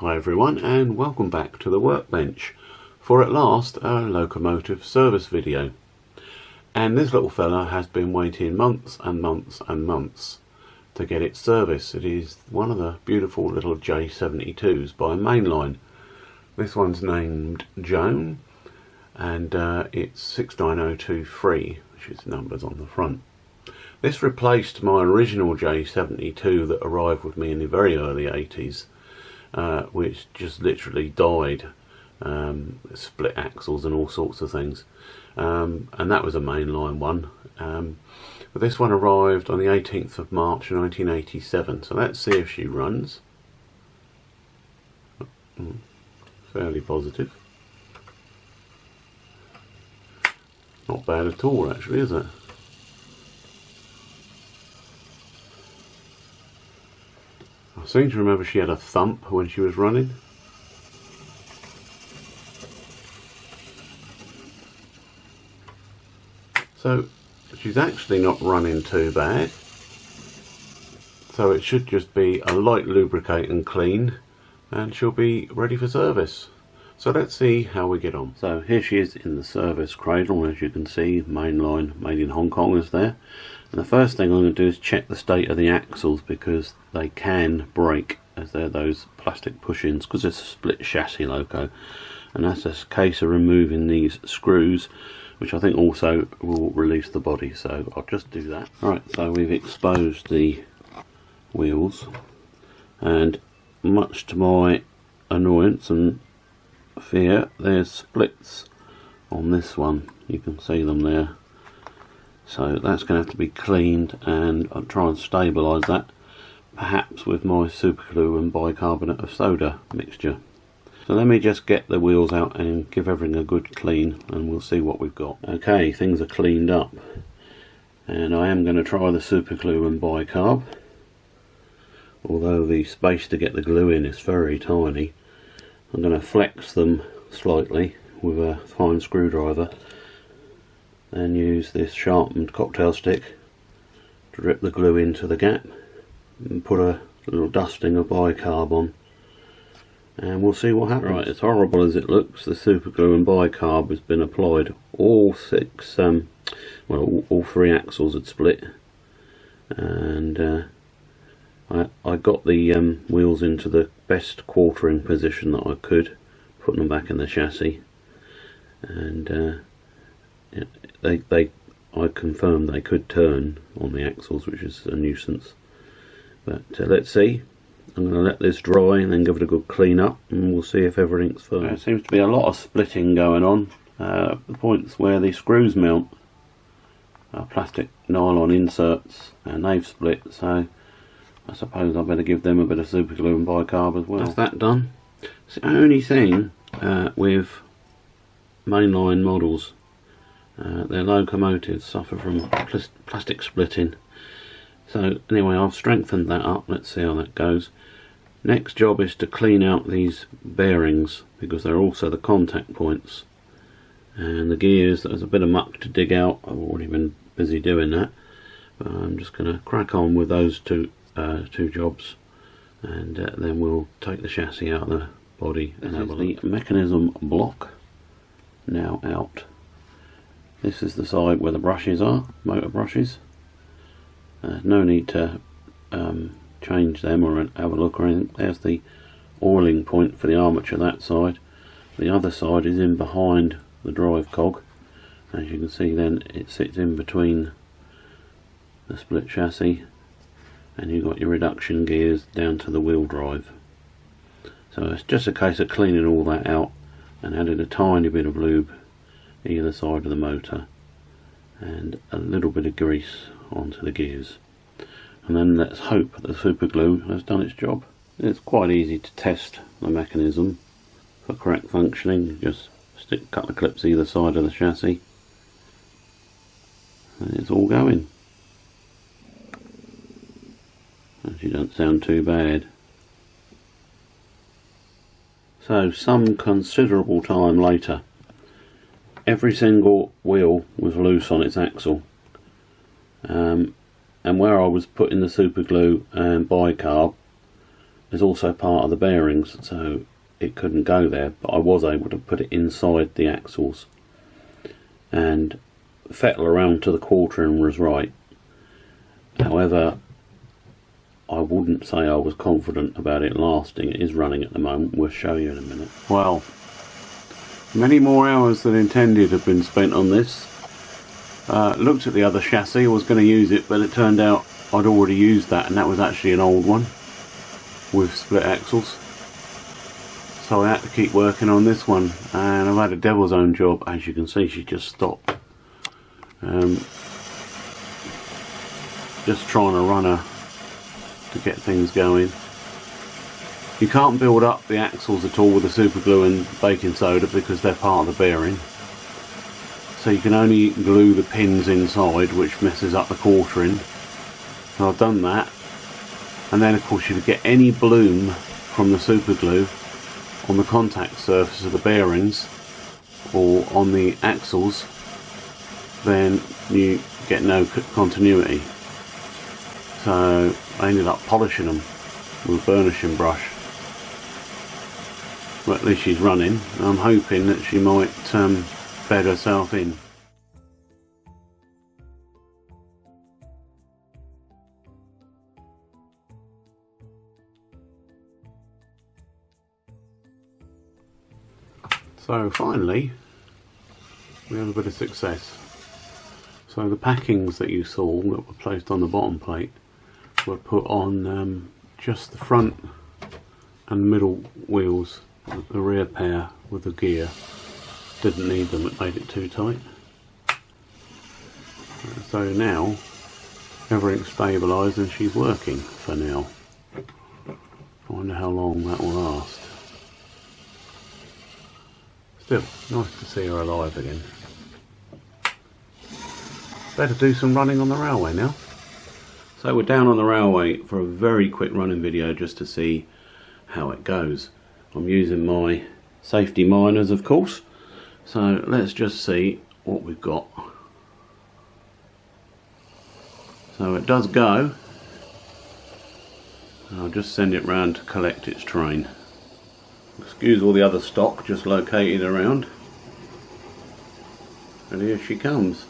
Hi everyone, and welcome back to the workbench for at last a locomotive service video. And this little fella has been waiting months and months and months to get its service. It is one of the beautiful little J72s by Mainline. This one's named Joan, and it's 69023, which is numbers on the front. This replaced my original J72 that arrived with me in the very early 80s. Which just literally died, split axles and all sorts of things, and that was a mainline one, but this one arrived on the 18th of March 1987, so let's see if she runs. Fairly positive. Not bad at all actually, is it? I seem to remember she had a thump when she was running. So she's actually not running too bad. So it should just be a light lubricate and clean, and she'll be ready for service. So let's see how we get on. So here she is in the service cradle. As you can see, Mainline made in Hong Kong is there. And the first thing I'm going to do is check the state of the axles, because they can break as they're those plastic push-ins, because it's a split chassis loco, and that's a case of removing these screws, which I think also will release the body, so I'll just do that. Alright, so we've exposed the wheels, and much to my annoyance and fear, there's splits on this one. You can see them there. So that's going to have to be cleaned, and I'll try and stabilise that, perhaps with my super glue and bicarbonate of soda mixture. So let me just get the wheels out and give everything a good clean, and we'll see what we've got. Okay, things are cleaned up, and I am going to try the super glue and bicarb, although the space to get the glue in is very tiny. I'm going to flex them slightly with a fine screwdriver, and use this sharpened cocktail stick to drip the glue into the gap, and put a little dusting of bicarb on, and we'll see what happens. Right, as horrible as it looks, the super glue and bicarb has been applied. All three axles had split, and I got the wheels into the best quartering position that I could, putting them back in the chassis, and I confirmed they could turn on the axles, which is a nuisance. But let's see. I'm going to let this dry and then give it a good clean up, and we'll see if everything's firm. There seems to be a lot of splitting going on. The points where the screws mount are plastic nylon inserts, and they've split, so I suppose I better give them a bit of super glue and bicarb as well. That's that done. It's the only thing with mainline models. Their locomotives suffer from plastic splitting. So anyway, I've strengthened that up. Let's see how that goes. Next job is to clean out these bearings, because they're also the contact points. And the gears, there's a bit of muck to dig out. I've already been busy doing that. But I'm just going to crack on with those two jobs, and then we'll take the chassis out of the body and have a look. The mechanism block now out. This is the side where the brushes are, motor brushes. No need to change them or have a look or anything. There's the oiling point for the armature, that side. The other side is in behind the drive cog. As you can see, then it sits in between the split chassis, and you've got your reduction gears down to the wheel drive. So it's just a case of cleaning all that out and adding a tiny bit of lube either side of the motor, and a little bit of grease onto the gears, and then let's hope that the super glue has done its job. It's quite easy to test the mechanism for correct functioning. You just stick a couple of clips either side of the chassis, and it's all going. Actually, don't sound too bad. So some considerable time later, every single wheel was loose on its axle, and where I was putting the super glue and bicarb, is also part of the bearings, so it couldn't go there, but I was able to put it inside the axles and fettle around to the quartering was right. However, I wouldn't say I was confident about it lasting. It is running at the moment. We'll show you in a minute. Well, many more hours than intended have been spent on this. Looked at the other chassis, I was going to use it, but it turned out I'd already used that, and that was actually an old one with split axles. So I had to keep working on this one, and I've had a devil's own job. As you can see, she just stopped. Just trying to run her to get things going. You can't build up the axles at all with the super glue and baking soda because they're part of the bearing. So you can only glue the pins inside, which messes up the quartering. So I've done that. And then of course if you get any bloom from the super glue on the contact surface of the bearings or on the axles, then you get no continuity. So I ended up polishing them with a burnishing brush. But at least she's running. I'm hoping that she might bed herself in. So finally we have a bit of success. So the packings that you saw that were placed on the bottom plate were put on just the front and middle wheels, the rear pair with the gear. Didn't need them, it made it too tight. So now everything's stabilised and she's working for now. I wonder how long that will last. Still, nice to see her alive again. Better do some running on the railway now. So we're down on the railway for a very quick running video just to see how it goes. I'm using my safety miners, of course. So let's just see what we've got. So it does go. I'll just send it round to collect its train. Excuse all the other stock just located around. And here she comes.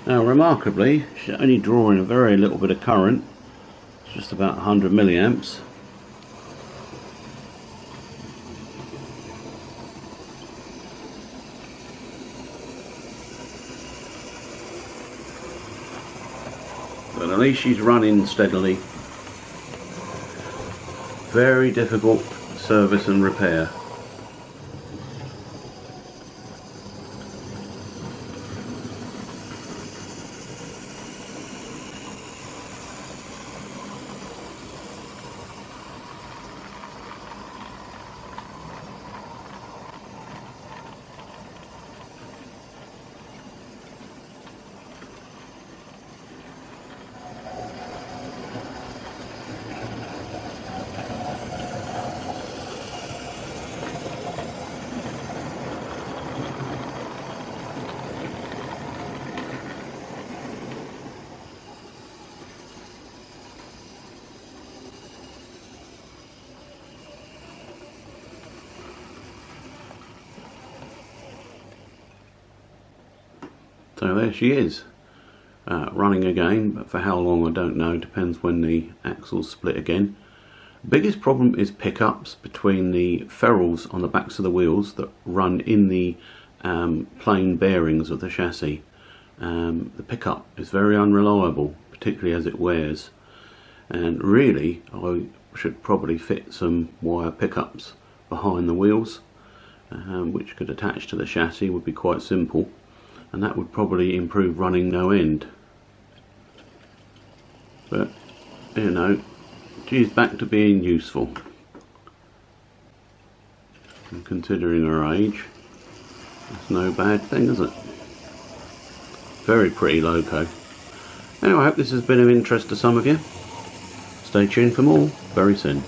Now remarkably, she's only drawing a very little bit of current. It's just about 100 milliamps. But at least she's running steadily. Very difficult service and repair. So there she is, running again, but for how long I don't know, depends when the axles split again. The biggest problem is pickups between the ferrules on the backs of the wheels that run in the plain bearings of the chassis. The pickup is very unreliable, particularly as it wears, and really I should probably fit some wire pickups behind the wheels, which could attach to the chassis, would be quite simple. And that would probably improve running no end. But, you know, she's back to being useful. And considering her age, that's no bad thing, is it? Very pretty loco. Anyway, I hope this has been of interest to some of you. Stay tuned for more very soon.